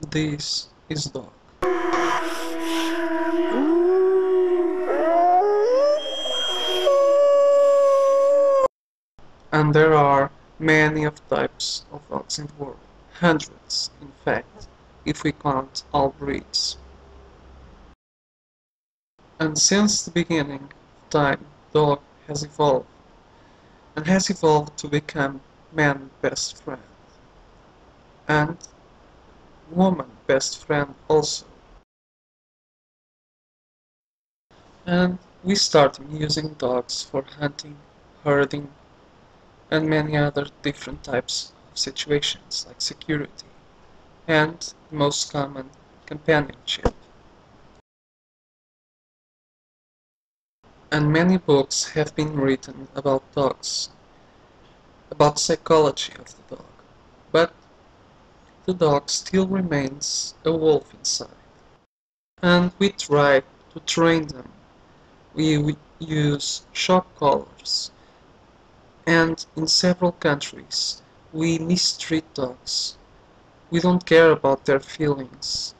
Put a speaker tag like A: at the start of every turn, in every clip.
A: This is dog. And there are many of types of dogs in the world. Hundreds, in fact, if we count all breeds. And since the beginning of time, dog has evolved, and has evolved to become man's best friend, and woman's best friend also. And we started using dogs for hunting, herding, and many other different types of situations like security, and the most common, companionship. And many books have been written about dogs, about psychology of the dog, but the dog still remains a wolf inside. And we try to train them. We use shock collars, and in several countries we mistreat dogs. We don't care about their feelings,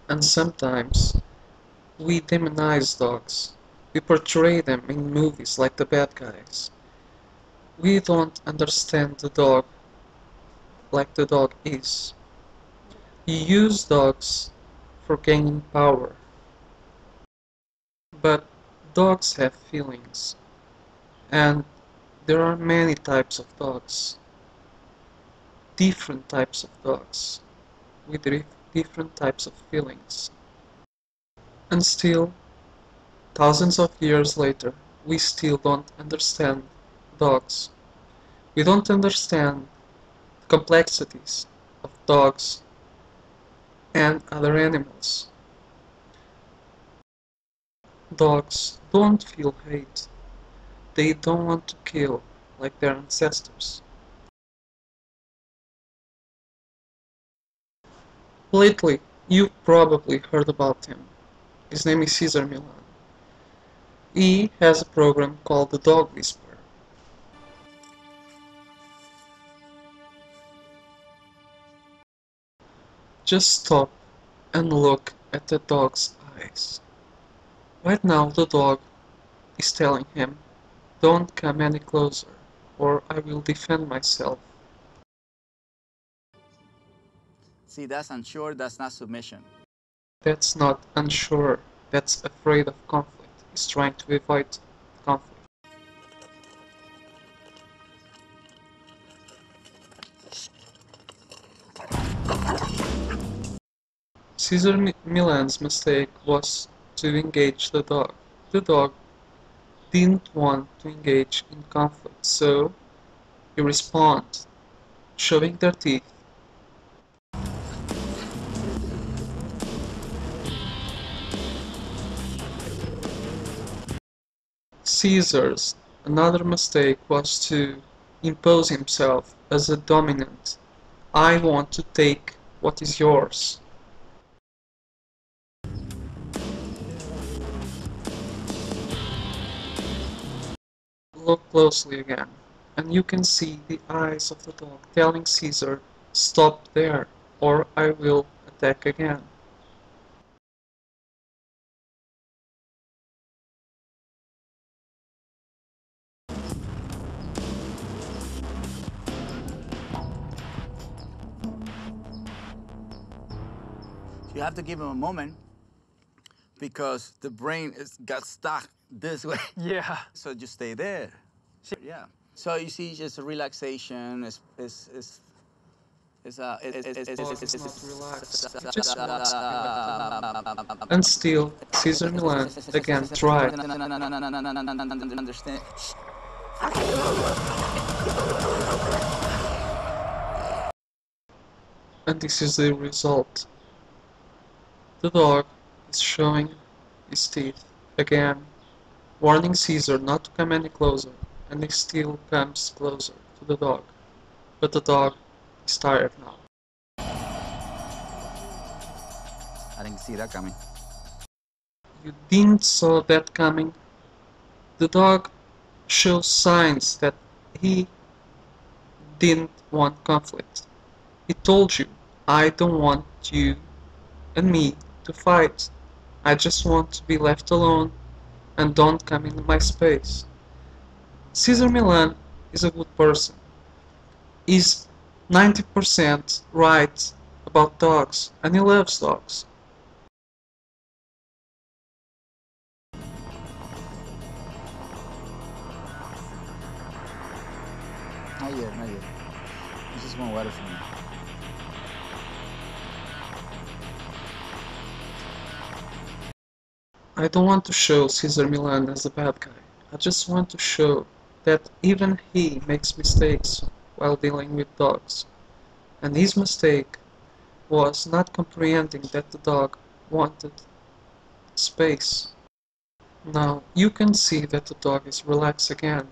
A: and sometimes we demonize dogs. We portray them in movies like the bad guys. We don't understand the dog like the dog is. We use dogs for gaining power. But dogs have feelings, and there are many types of dogs. Different types of dogs, with different types of feelings. And still, thousands of years later, we still don't understand dogs. We don't understand the complexities of dogs and other animals. Dogs don't feel hate. They don't want to kill like their ancestors. Lately, you probably heard about him. His name is Cesar Millan. He has a program called The Dog Whisperer. Just stop and look at the dog's eyes. Right now the dog is telling him, "Don't come any closer, or I will defend myself."
B: See, that's unsure, that's not submission.
A: That's not unsure, that's afraid of conflict. He's trying to avoid conflict. Cesar Millan's mistake was to engage the dog. The dog didn't want to engage in conflict, so he responded, showing their teeth. Caesar's another mistake was to impose himself as a dominant. "I want to take what is yours." Look closely again, and you can see the eyes of the dog telling Caesar, "Stop there, or I will attack again."
B: You have to give him a moment because the brain got stuck this way.
C: Yeah.
B: So just stay there. Yeah. So you see, just a relaxation. It's
A: Not relaxed. He just wants to be left alone. And still, Cesar Millan again tried.
B: Understand?
A: And this is the result. The dog is showing his teeth again, warning Caesar not to come any closer, and he still comes closer to the dog. But the dog is tired now.
B: I didn't see that coming.
A: You didn't saw that coming. The dog shows signs that he didn't want conflict. He told you, I don't want you and me to fight. I just want to be left alone and don't come into my space. Cesar Millan is a good person. He's 90% right about dogs and he loves dogs.
B: Not yet, not yet. This is more water for me.
A: I don't want to show Cesar Millan as a bad guy. I just want to show that even he makes mistakes while dealing with dogs. And his mistake was not comprehending that the dog wanted space. Now you can see that the dog is relaxed again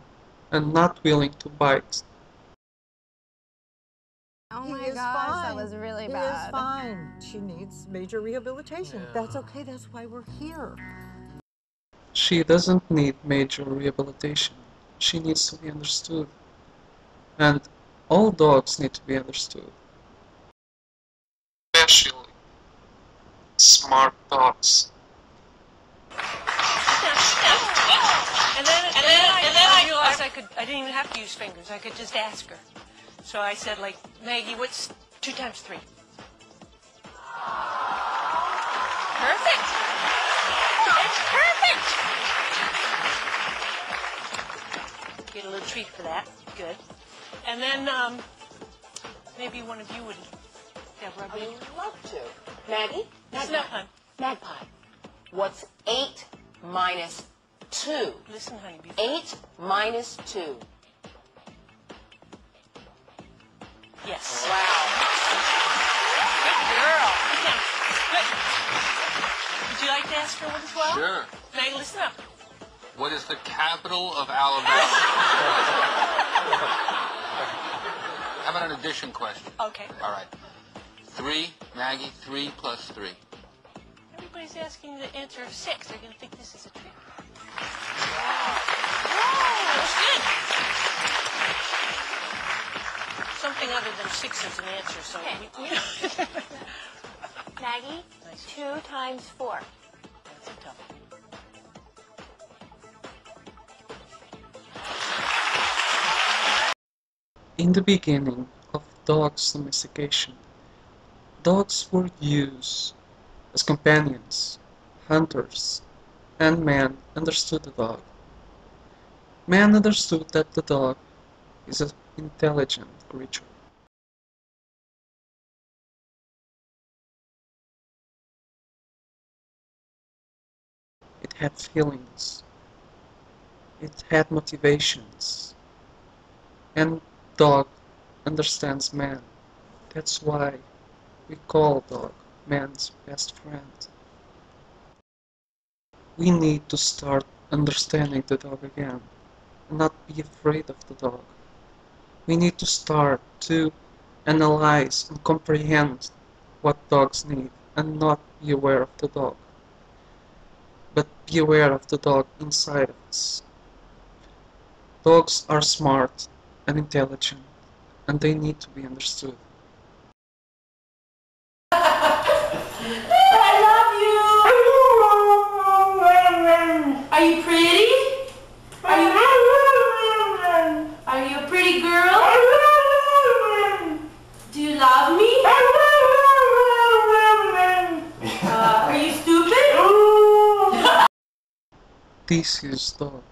A: and not willing to bite.
C: Oh
D: He
C: my
D: is
C: gosh,
D: fine.
C: that was really
D: He
C: bad.
D: is fine. She needs major rehabilitation.
E: Yeah.
D: That's okay. That's why we're here.
A: She doesn't need major rehabilitation. She needs to be understood. And all dogs need to be understood. Especially smart dogs.
F: And then I realized I didn't even have to use fingers. I could just ask her. So I said, like, Maggie, what's 2 times 3? Perfect. It's perfect. Get a little treat for that. Good. And then maybe one of you would, Deborah.
G: I would love to. Maggie?
F: Listen up, hon.
G: Magpie. What's 8 minus 2?
F: Listen, honey.
G: 8 minus 2.
F: Yes.
G: Wow.
F: Good girl. Yeah. Good. Would you like to ask her one as well?
E: Sure.
F: Maggie, listen up.
E: What is the capital of Alabama? How about an addition question?
F: Okay.
E: All right. 3, Maggie, 3 plus 3.
F: Everybody's asking the answer of 6. They're going to think this is a trick. That was good. Something other than 6 is an answer, so we
C: Maggie,
F: Nice.
C: 2 times 4.
F: That's a tough one.
A: In the beginning of dogs' domestication, dogs were used as companions, hunters, and man understood the dog. Man understood that the dog is an intelligent creature. It had feelings, it had motivations, and dog understands man. That's why we call dog man's best friend. We need to start understanding the dog again and not be afraid of the dog. We need to start to analyze and comprehend what dogs need and not be aware of the dog, but be aware of the dog inside of us. Dogs are smart and intelligent and they need to be understood.
H: I love you. Are you pretty? Are you a pretty girl? Do you love me? Are you stupid?
A: This is dog.